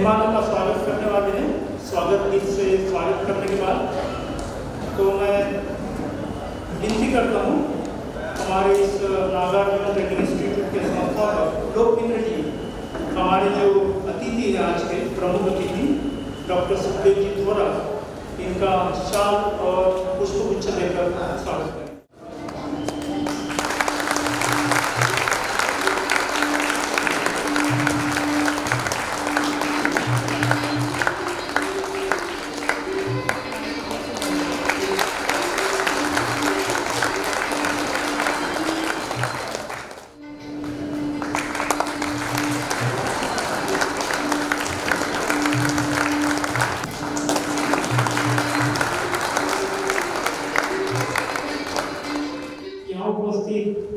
मेहमानों का स्वागत करने वाले हैं। स्वागत गीत से स्वागत करने के बाद तो मैं विनती करता हूँ हमारे इस नागार्जुन ट्रेनिंग इंस्टीट्यूट के संस्थापक लोकमित्र जी, हमारे जो अतिथि है आज के प्रमुख अतिथि डॉक्टर सुखदेव जी थोड़ा, इनका शाल और पुष्पगुच्छ देकर स्वागत करें।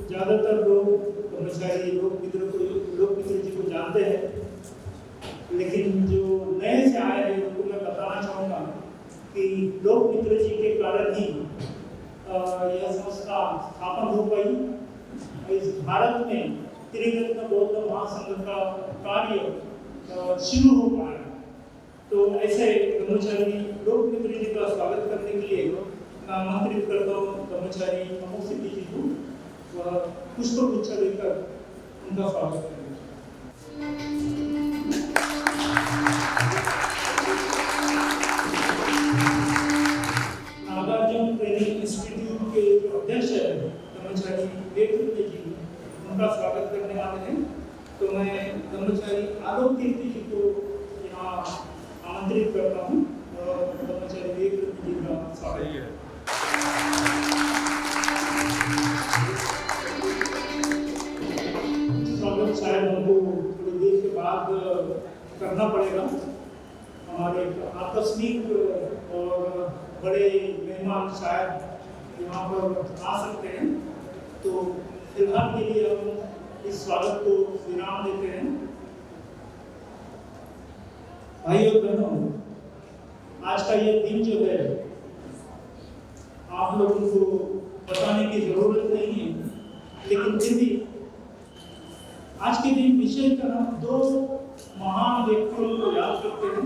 ज़्यादातर लोग कर्मचारी लोकमित्र जी को जानते हैं, लेकिन जो नए से आए हैं उनको मैं बताना चाहूँगा कि लोकमित्र जी के कारण ही यह संस्था स्थापन हो पाई। इस भारत में त्रिरत्न बौद्ध महासंघ का कार्य शुरू हो पाया। तो ऐसे कर्मचारी लोकमित्र जी का स्वागत करने के लिए मैं आमंत्रित करता हूँ कर्मचारी अमोक सिद्धि जी को, वह पुष्पगुच्छ देकर उनका स्वागत करेंगे। नागार्जुन ट्रेनिंग इंस्टीट्यूट के जो अध्यक्ष है कर्मचारी वेदवृत्ति जी, उनका स्वागत करने वाले हैं। तो मैं कर्मचारी आलोक कीर्ति जी को यहाँ आमंत्रित करता हूँ और कर्मचारी वेदवृत्ति जी का स्वागत है। स्वागत शायद हमको थोड़ी देर के बाद करना पड़ेगा। हमारे आकस्मिक और बड़े मेहमान शायद यहाँ पर आ सकते हैं, तो फिलहाल के लिए हम इस स्वागत को विराम देते हैं। भाइयों बहनों, आज का ये दिन जो है आप लोगों को बताने की जरूरत नहीं है, लेकिन फिर भी आज के दिन विशेषकर हम दो महान व्यक्तियों को याद करते हैं।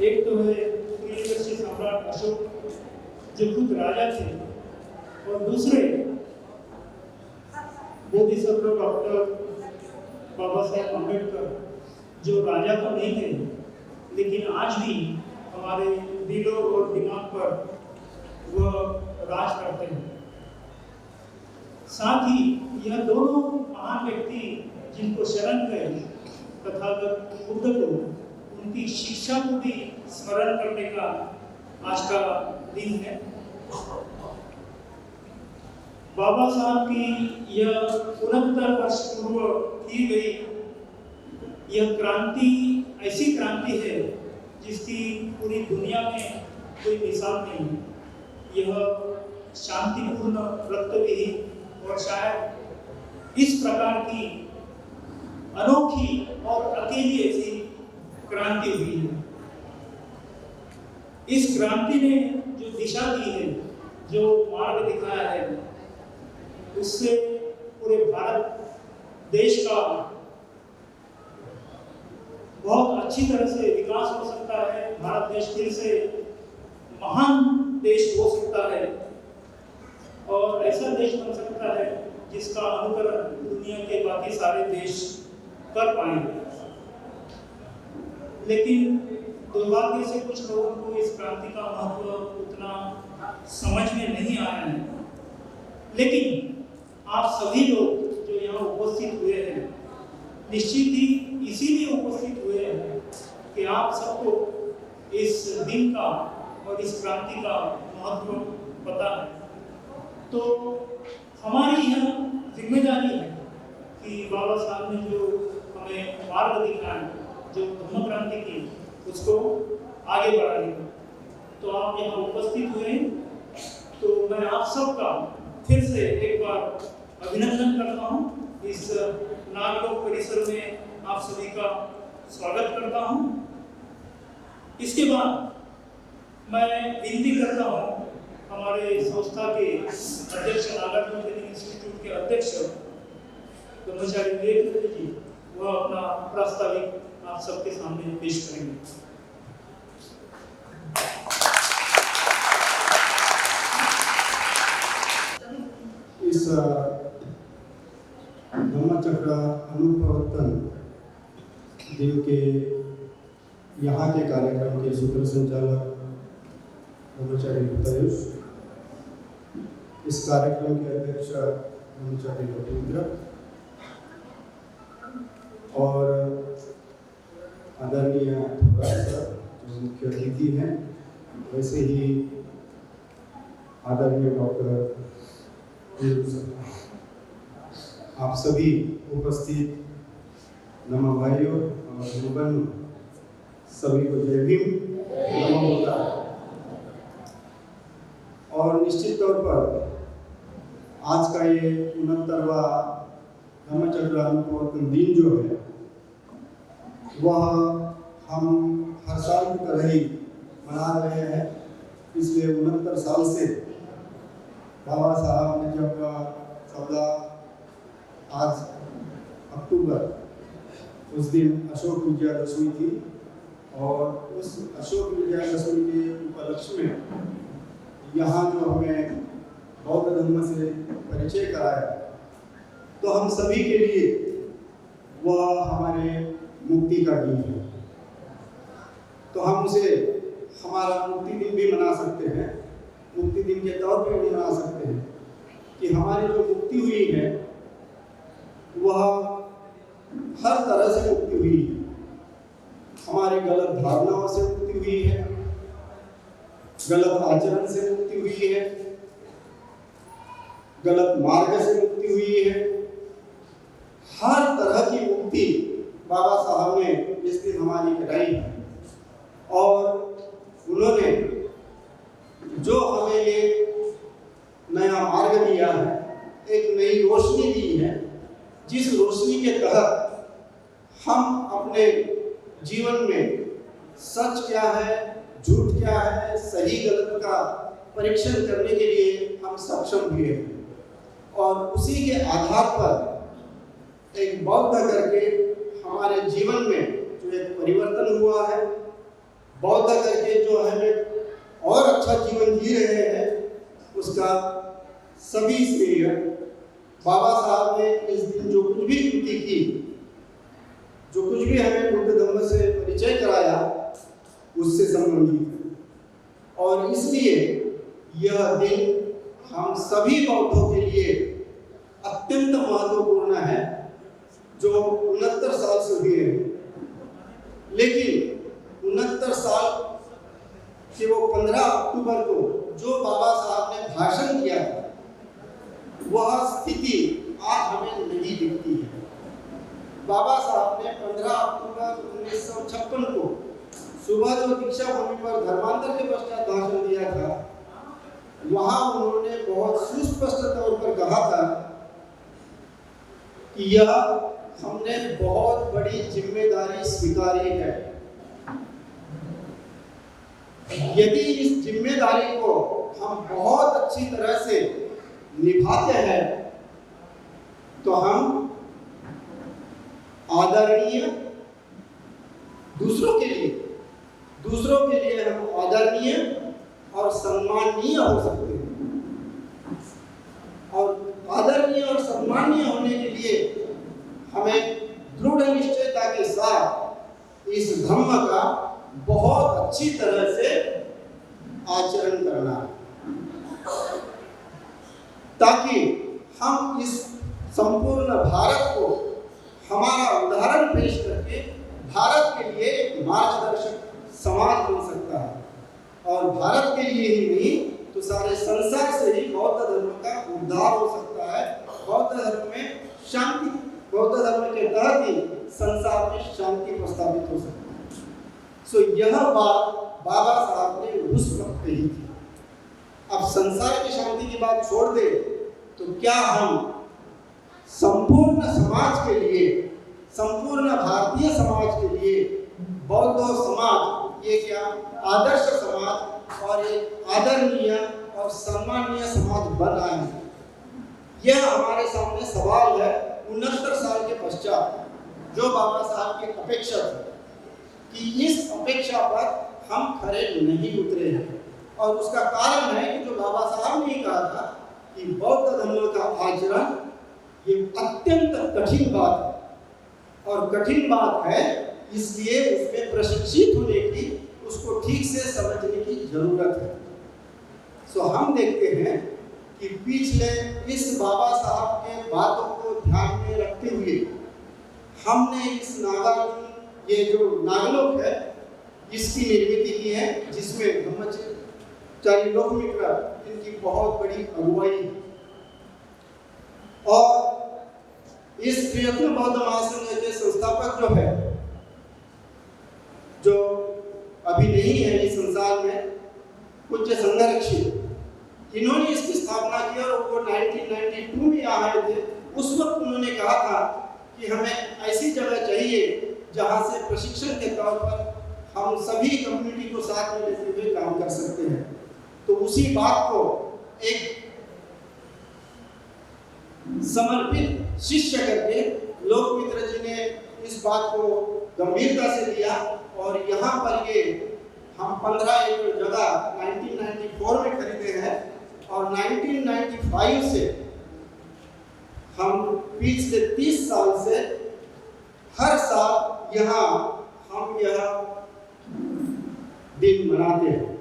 एक तो है प्रियदर्शी सम्राट अशोक, जो खुद राजा थे, और दूसरे बोधिसत्व डॉक्टर बाबा साहेब अम्बेडकर, जो राजा तो नहीं थे लेकिन आज भी हमारे दिलों और दिमाग पर वह राज करते हैं। साथ ही यह दोनों महान व्यक्ति जिनको शरण गए तथागत बुद्ध को, उनकी शिक्षा को भी स्मरण करने का आज का दिन है। बाबा साहब की यह 69 वर्ष पूर्व की गई यह क्रांति ऐसी क्रांति है जिसकी पूरी दुनिया में कोई मिसाल नहीं है। यह शांतिपूर्ण, रक्तविहीन और शायद इस प्रकार की अनोखी और अकेली ऐसी क्रांति हुई है। इस क्रांति ने जो दिशा दी है, जो मार्ग दिखाया है, उससे पूरे भारत देश का बहुत अच्छी तरह से विकास हो सकता है। भारत देश फिर से महान देश हो सकता है और ऐसा देश बन सकता है जिसका अनुकरण दुनिया के बाकी सारे देश कर पाएंगे। लेकिन दुर्भाग्य से कुछ लोगों को इस क्रांति का महत्व उतना समझ में नहीं आया है। लेकिन आप सभी लोग जो यहाँ उपस्थित हुए हैं, निश्चित ही इसीलिए उपस्थित हुए हैं कि आप सबको इस दिन का और इस क्रांति का महत्व पता है। तो हमारी यह जिम्मेदारी है कि बाबा साहब ने जो हमें मार्ग दिखाया, जो धम्म क्रांति की, उसको आगे बढ़ाने का। तो आप यहाँ उपस्थित हुए, तो मैं आप सबका फिर से एक बार अभिनंदन करता हूँ। इस नागलोक परिसर में आप सभी का स्वागत करता हूँ। इसके बाद मैं विनती करता हूँ हमारे संस्था के अध्यक्ष, नागार्जुन ट्रेनिंग इंस्टीट्यूट के अध्यक्ष कर्मचारी वेदवृत्ति जी, वह अपना प्रास्ताविक आप सबके सामने पेश करेंगे। इस धम्मचक्र अनुप्रवर्तन दिन के यहाँ के कार्यक्रम के सूत्र संचालक ब्रह्मचारी हितैषी, इस कार्यक्रम के अध्यक्ष ब्रह्मचारी रविंद्र और आदरणीय जो मुख्य अतिथि हैं, वैसे ही आदरणीय डॉक्टर, आप सभी उपस्थित नमो भाइयों और बहनों, सभी को जय भीम, नमो बुद्धाय। और निश्चित तौर पर आज का ये 69वां धम्मचक्र अनुप्रवर्तन दिन जो है, वह हम हर साल की तरह ही मना रहे हैं। पिछले 69 साल से बाबा साहब ने जब 14 आज अक्टूबर उस दिन अशोक विजयादशमी थी और उस अशोक विजयादशमी के उपलक्ष्य में यहाँ जो हमें बौद्ध धर्म से परिचय कराया, तो हम सभी के लिए वह हमारे मुक्ति का दिन है। तो हम उसे हमारा मुक्ति दिन भी मना सकते हैं, मुक्ति दिन के तौर पर भी मना सकते हैं कि हमारी जो मुक्ति हुई है वह हर तरह से मुक्ति हुई है। हमारी गलत धारणाओं से मुक्ति हुई है, गलत आचरण से मुक्ति हुई है, गलत मार्ग से मुक्ति हुई है। हर तरह की मुक्ति बाबा साहब ने इस दिन हमारी कराई है और उन्होंने जो हमें ये नया मार्ग दिया है, एक नई रोशनी दी है, जिस रोशनी के तहत हम अपने जीवन में सच क्या है, झूठ क्या है, सही गलत का परीक्षण करने के लिए हम सक्षम हुए हैं। और उसी के आधार पर एक बौद्ध करके हमारे जीवन में जो एक परिवर्तन हुआ है, बौद्ध करके जो हमें और अच्छा जीवन जी रहे हैं, उसका सभी श्रेय बाबा साहब ने इस दिन जो कुछ भी कृति की, जो कुछ भी हमें बुद्ध धर्म से परिचय कराया, उससे संबंधित है। और इसलिए यह दिन हम सभी बौद्धों के लिए अत्यंत महत्वपूर्ण है, जो 69 साल से हुए हैं। लेकिन 69 साल के वो 15 अक्टूबर को जो बाबा साहब ने भाषण किया था, वह स्थिति आज हमें नहीं दिखती है। बाबा साहब ने 15 अक्टूबर 1956 को सुबह जो दीक्षा भूमि पर धर्मांतर के पश्चात भाषण दिया था, वहां उन्होंने बहुत सुस्पष्ट तौर पर कहा था कि यह हमने बहुत बड़ी जिम्मेदारी स्वीकारी है। यदि इस जिम्मेदारी को हम बहुत अच्छी तरह से निभाते हैं तो हम आदरणीय दूसरों के लिए हम आदरणीय और सम्माननीय हो सकते हैं। और आदरणीय और सम्माननीय होने के लिए हमें दृढ़ निश्चयता के साथ इस धम्म का बहुत अच्छी तरह से आचरण करना है, ताकि हम इस संपूर्ण भारत को हमारा उदाहरण पेश करके भारत के लिए एक मार्गदर्शक समाज बन सकता है। और भारत के लिए ही नहीं तो सारे संसार से ही बौद्ध धर्म का उद्धार हो सकता है। बौद्ध धर्म में शांति, बौद्ध धर्म के तहत ही संसार में शांति प्रस्तावित हो सकती है। सो यह बात बाबा साहब ने उस वक्त कही थी। अब संसार की शांति की बात छोड़ दे तो क्या हम संपूर्ण समाज के लिए, संपूर्ण भारतीय समाज के लिए बौद्ध समाज ये क्या आदर्श समाज और एक आदरणीय और सम्माननीय समाज बन आए हैं? यह हमारे सामने सवाल है 69 साल के पश्चात, जो बाबा साहब की अपेक्षा थी। कि इस अपेक्षा पर हम खरे नहीं उतरे हैं। और उसका कारण है कि जो बाबा साहब ने कहा था कि बौद्ध धर्म का आचरण ये अत्यंत कठिन बात है, और कठिन बात है इसलिए उसमें प्रशिक्षित होने की, उसको ठीक से समझने की जरूरत है। सो हम देखते हैं कि पिछले इस बाबा साहब के बातों को ध्यान में रखते हुए हमने इस नागार्जुन, ये जो नागलोक है, इसकी निर्मित की है, जिसमें ब्रह्मचारी लोकमित्र इनकी बहुत बड़ी अगुवाई है। और इस प्रयत्न बौद्ध महासंघ के संस्थापक जो है, जो अभी नहीं है इस संसार में, पूज्य संघरक्षी, इन्होंने इसकी स्थापना की और वो 1992 में आए थे। उस वक्त उन्होंने कहा था कि हमें ऐसी जगह चाहिए जहां से प्रशिक्षण के तौर पर हम सभी कम्युनिटी को साथ में लेते हुए काम कर सकते हैं। तो उसी बात को एक समर्पित शिष्य करके लोकमित्र जी ने इस बात को गंभीरता से लिया, और यहाँ पर ये हम 15 एकड़ जगह 1994 में खरीदे हैं, और 1995 से हम पिछले 30 साल से हर साल यहाँ हम यह दिन मनाते हैं।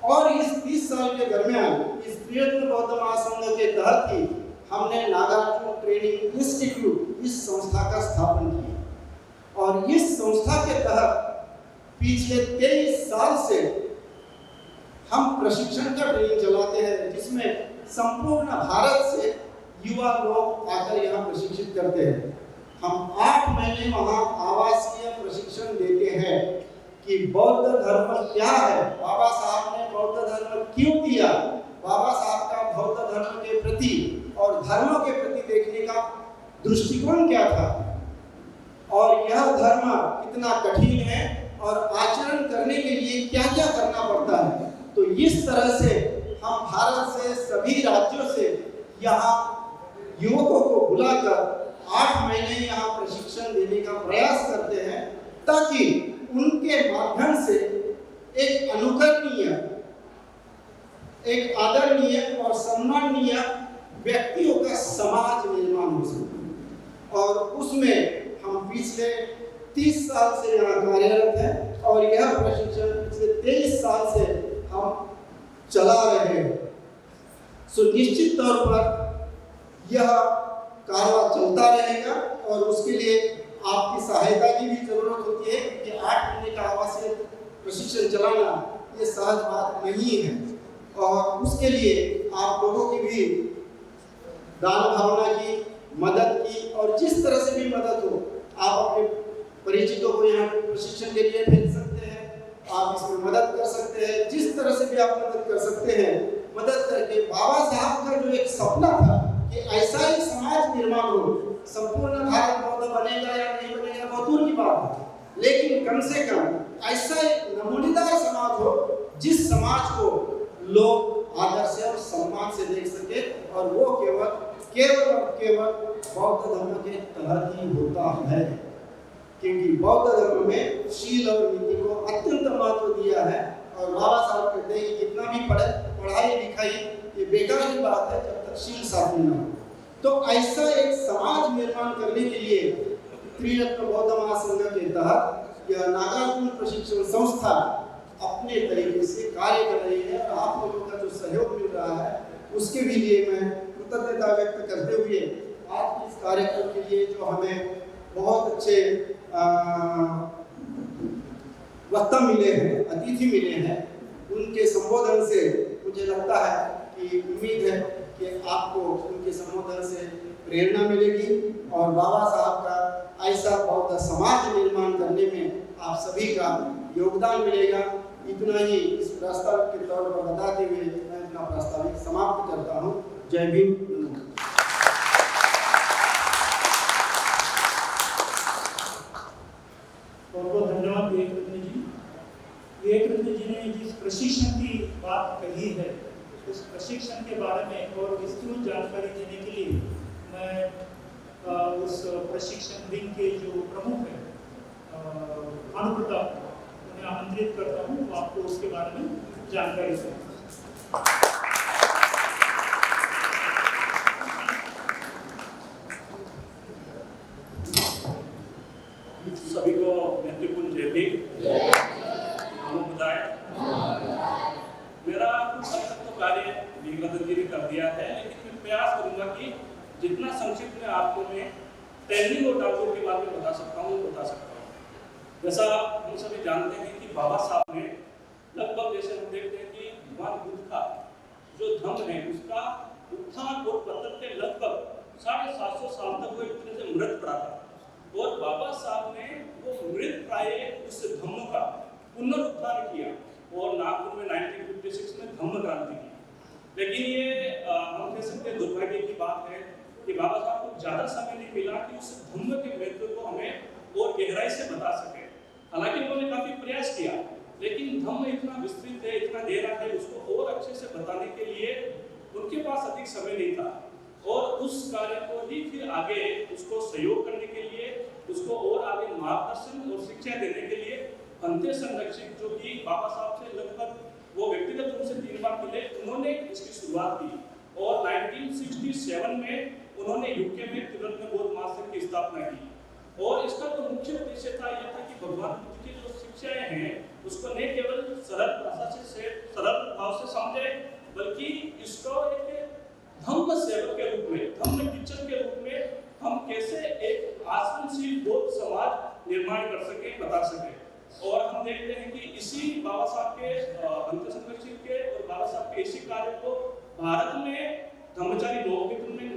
और इस 30 साल के दरमियान इस प्रयत्न बौद्ध महासंघ के तहत ही हमने नागार्जुन ट्रेनिंग इंस्टीट्यूट, इस संस्था का स्थापन किया। और इस संस्था के तहत पिछले 23 साल से हम प्रशिक्षण का ट्रेनिंग चलाते हैं, जिसमें संपूर्ण भारत से युवा लोग आकर यहाँ प्रशिक्षित करते हैं। हम 8 महीने वहाँ आवासीय प्रशिक्षण देते हैं कि बौद्ध धर्म क्या है, बाबा साहब ने बौद्ध धर्म क्यों दिया, बाबा साहब का बौद्ध धर्म के प्रति और धर्म के प्रति देखने का दृष्टिकोण क्या था, और यह धर्म कितना कठिन है, और आचरण करने के लिए क्या क्या करना पड़ता है। तो इस तरह से हम भारत से सभी राज्यों से यहाँ युवकों को बुलाकर 8 महीने यहाँ प्रशिक्षण देने का प्रयास करते हैं, ताकि उनके माध्यम से एक अनुकरणीय, एक आदरणीय और सम्माननीय व्यक्तियों का समाज निर्माण हो सके। और उसमें हम पिछले 30 साल से यहाँ कार्यरत हैं, और यह प्रशिक्षण पिछले 23 साल से हम चला रहे हैं। सो निश्चित तौर पर यह कारवां चलता रहेगा, और उसके लिए आपकी सहायता की भी जरूरत होती है कि 8 महीने का आवासीय प्रशिक्षण चलाना ये सहज बात नहीं है, और उसके लिए आप लोगों की भी दान भावना की, मदद की, और जिस तरह से भी मदद हो, आप अपने परिचितों को यहाँ प्रशिक्षण के लिए भेज सकते हैं, आप इसमें मदद कर सकते हैं, जिस तरह से भी आप मदद कर सकते हैं। मदद करके बाबा साहब का जो एक सपना था कि ऐसा ही समाज निर्माण हो, संपूर्ण भारत बौद्ध बनेगा या नहीं बनेगा बहुत दूर की बात है, लेकिन कम से कम ऐसा एक नमूनेदार समाज हो जिस समाज को लोग आदर से और सम्मान से देख सके, और वो केवल बौद्ध धर्म के तहत ही होता है। क्योंकि बौद्ध धर्म में शील और नीति को अत्यंत महत्व दिया है, और बाबा साहब कहते हैं कि कितना भी पढ़ाई लिखाई ये बेकार की बात है जब तक शील साथ न हो। तो ऐसा एक समाज निर्माण करने के लिए त्रिरत्न बौद्ध महासंघ के तहत यह नागार्जुन प्रशिक्षण संस्था अपने तरीके से कार्य कर रही है, और आप लोगों का जो सहयोग मिल रहा है उसके भी लिए मैं कृतज्ञता व्यक्त करते हुए आज इस कार्यक्रम के लिए जो हमें बहुत अच्छे वक्ता मिले हैं, अतिथि मिले हैं, उनके संबोधन से मुझे लगता है कि उम्मीद है कि आपको उनके संबोधन से प्रेरणा मिलेगी, और बाबा साहब का ऐसा बौद्ध समाज निर्माण करने में आप सभी का योगदान मिलेगा। इतना ही इस प्रस्ताव के तौर पर बताते हुए मैं अपना प्रस्ताव समाप्त करता हूँ। जय भीम। बहुत धन्यवाद विवेक जी। विवेक जी ने जिस प्रशिक्षण की बात कही है, उस प्रशिक्षण के बारे में और विस्तृत जानकारी देने के लिए मैं उस प्रशिक्षण विंग के जो प्रमुख हैं भानुप्रताप उन्हें आमंत्रित करता हूँ, तो आपको उसके बारे में जानकारी दें। सभी को महत्वपूर्ण जय भीम, नमो बुद्धाय। मेरा कुछ हद तक तो कार्य विगत जी ने कर दिया है, लेकिन मैं प्रयास करूंगा कि जितना संक्षिप्त में आपको मैं ट्रेनिंग और डाउनलोड के बारे में बता सकता हूँ। जैसा हम सभी जानते हैं कि बाबा साहब ने लगभग, जैसे हम देखते हैं कि भगवान बुद्ध का जो धम्म है उसका उत्थान और पतन के लगभग 750 साल तक वो एक तरह से मृत पड़ा था, और बाबा साहब ने वो मृत प्राय उस धम्म का पुनरुत्थान किया और नागपुर में 1956 में धम्म क्रांति की। लेकिन ये हम कह सकते हैं दुर्भाग्य की बात है कि बाबा साहब को ज्यादा समय नहीं मिला कि उस धम्म के महत्व को हमें और गहराई से बता सके। हालांकि उन्होंने काफी प्रयास किया, लेकिन धम्म इतना विस्तृत है, इतना गहरा है, उसको और अच्छे से बताने के लिए उनके पास अधिक समय नहीं था। और उस कार्य को ही फिर आगे उसको सहयोग करने के लिए, उसको और आगे मार्गदर्शन और शिक्षा देने के लिए अंत्य संरक्षक, जो कि बाबा साहब से लगभग वो व्यक्तिगत रूप से 3 बार मिले, उन्होंने इसकी शुरुआत की और 1967 में उन्होंने यूके में तिब्बत बौद्ध महासंघ की स्थापना की। और इसका तो मुख्य उद्देश्य था यह था कि भगवान बुद्ध की जो शिक्षाएं हैं उसको न केवल सरल भाषा से सरल भाव से समझे, बल्कि इसको एक धम्म सेवक के रूप में, धम्म टीचर के रूप में हम कैसे एक आश्रमशील बौद्ध समाज निर्माण कर सके, बता सके। और हम देखते हैं कि इसी बाबा साहब के अंत्य संरक्षक के और बाबा साहब के इसी कार्य को भारत में धम्मचारी लोक के रूप में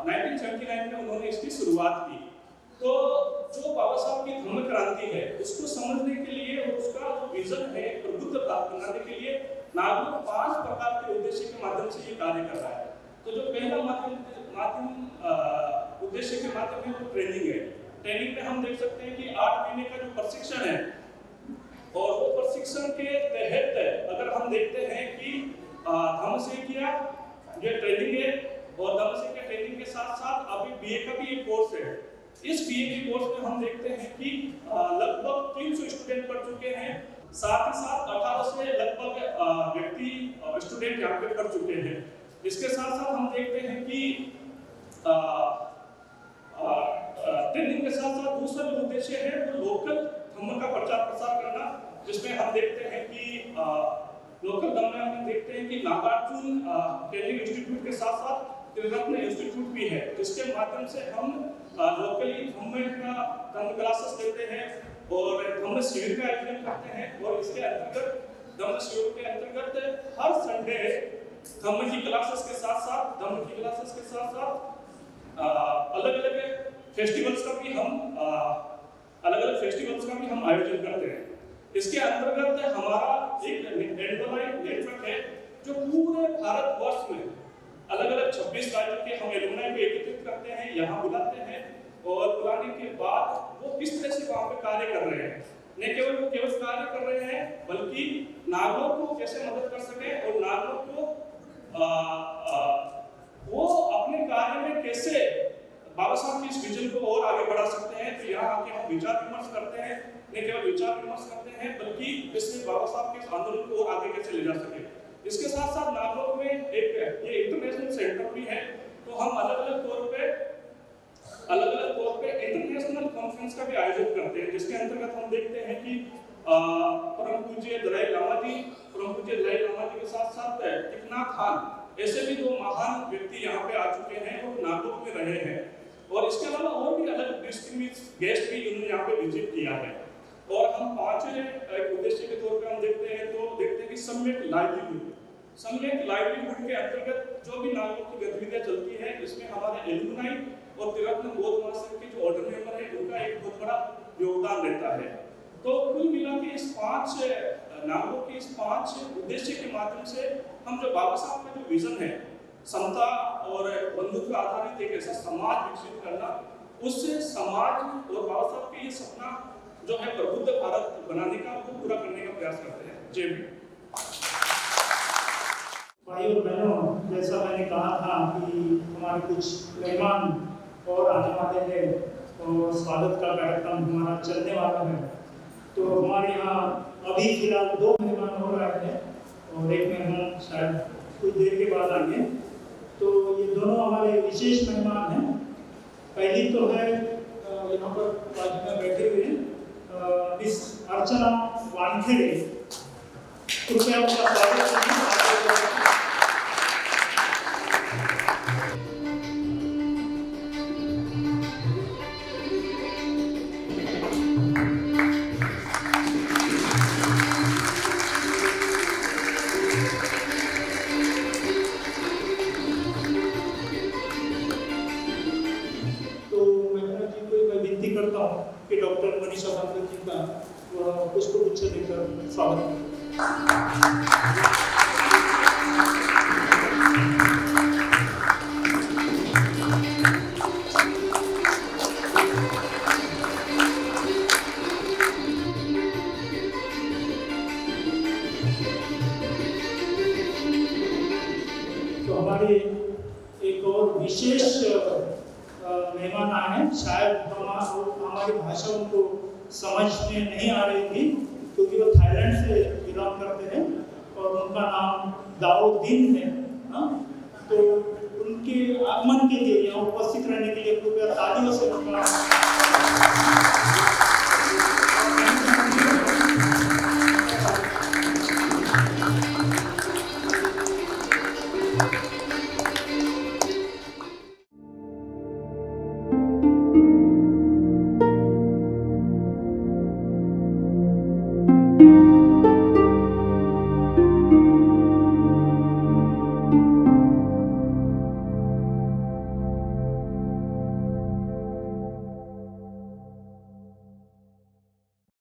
1979 में उन्होंने इसकी शुरुआत की। तो जो बाबा साहब की धम्म क्रांति है उसको समझने के लिए और उसका जो विजन है प्रबुद्ध बनाने के लिए नागपुर 5 प्रकार के उद्देश्य के माध्यम से ये कार्य कर रहा है। तो जो पहला माध्यम उद्देश्य के माध्यम है वो ट्रेनिंग है। ट्रेनिंग में हम देख सकते हैं कि 8 महीने का जो प्रशिक्षण है, और वो प्रशिक्षण के तहत अगर हम देखते हैं कि धम्म से किया ये ट्रेनिंग है, और धम्म से के ट्रेनिंग के साथ साथ अभी बीए का भी एक कोर्स है। इस बीए के कोर्स में हम देखते हैं कि लगभग 300 स्टूडेंट पढ़ चुके हैं, साथ ही साथ 18 से लगभग व्यक्ति स्टूडेंट यहाँ पे पढ़ चुके हैं। इसके साथ साथ हम देखते हैं कि ट्रेनिंग के साथ साथ दूसरा जो उद्देश्य है वो लोकल धम्म का प्रचार प्रसार करना, जिसमें हम देखते हैं कि लोकल धम्म में हम देखते हैं कि नागार्जुन ट्रेनिंग इंस्टीट्यूट के साथ साथ त्रिरत्न इंस्टीट्यूट भी है, जिसके माध्यम से हम लोकली धम्म क्लासेस देते हैं और धम्म शिविर का आयोजन करते हैं। और इसके अंतर्गत धम्म शिविर के अंतर्गत हर संडे धम्म की क्लासेस के साथ साथ अलग अलग फेस्टिवल्स का भी हम आयोजन करते हैं। इसके अंतर्गत हमारा एक नेटवर्क है जो पूरे भारतवर्ष में अलग अलग 26 राज्यों के हम एलुमनाई को एकत्रित करते हैं, यहाँ बुलाते हैं, और बुलाने के बाद वो किस तरह से वहाँ पे कार्य कर रहे हैं, न केवल वो कार्य कर रहे हैं बल्कि नागों को कैसे मदद कर सके और नागों को वो अपने कार्य में कैसे बाबा साहब की इस विजन को और आगे बढ़ा सकते हैं। तो यहाँ आके हम विचार विमर्श करते हैं, न केवल विचार विमर्श करते हैं बल्कि इसमें बाबा साहब के आंदोलन को और आगे कैसे ले जा सके। इसके साथ साथ नागलोक में एक ये इंटरनेशनल सेंटर भी है, तो हम अलग अलग तौर पे इंटरनेशनल कॉन्फ्रेंस का भी आयोजन करते हैं, जिसके अंतर्गत हम देखते हैं कि परम पूज्य दलाई लामा जी के साथ साथ टिकनाथ खान, ऐसे भी 2 महान व्यक्ति यहाँ पे आ चुके हैं और नागलोक में रहे हैं। और इसके अलावा और भी अलग डिस्टिंग्विश्ड गेस्ट भी इन्होंने यहाँ पे विजिट किया है। और हम 5वें उद्देश्य के तौर पे हम देखते हैं कि सम्यक लाइवलीहुड के अंतर्गत जो भी नागलोक की गतिविधियां चलती है, इसमें हमारे एलुमनाई और त्रिरत्न बौद्ध महासंघ के जो ऑर्डर मेंबर है उनका एक बहुत बड़ा योगदान रहता है। तो कुल मिला के इस 5 नागलोक के इस 5 उद्देश्य के माध्यम से हम जो बाबा साहब का जो विजन है, समता और बंधुत्व आधारित एक ऐसा समाज विकसित करना, उससे समाज और बाबा साहब के ये सपना जो है प्रबुद्ध भारत बनाने का, वो पूरा करने का प्रयास करते हैं। जय भीम। भाइयों और बहनों, जैसा मैंने कहा था कि हमारे कुछ मेहमान और आने वाले हैं और स्वागत का कार्यक्रम हमारा चलने वाला है। तो हमारे यहाँ अभी फिलहाल 2 मेहमान हो रहे हैं और एक मेहमान शायद कुछ देर के बाद आएंगे। तो ये दोनों हमारे विशेष मेहमान हैं। पहली तो है यहाँ पर बाजू में बैठे हुए मिस अर्चना वानखेड़े, कृपया उनका स्वागत करें। करता हूँ कि डॉक्टर मनीषा बांकर जी का पुष्पगुच्छ देकर स्वागत करें। तो हमारे एक और विशेष मेहमान आए हैं। शायद हमारी भाषा उनको समझ में नहीं आ रही थी क्योंकि वो थाईलैंड से बिलोंग करते हैं और उनका नाम दाऊद्दीन है। तो उनके आगमन के लिए यहाँ उपस्थित रहने के लिए कृपया तालियों से उनका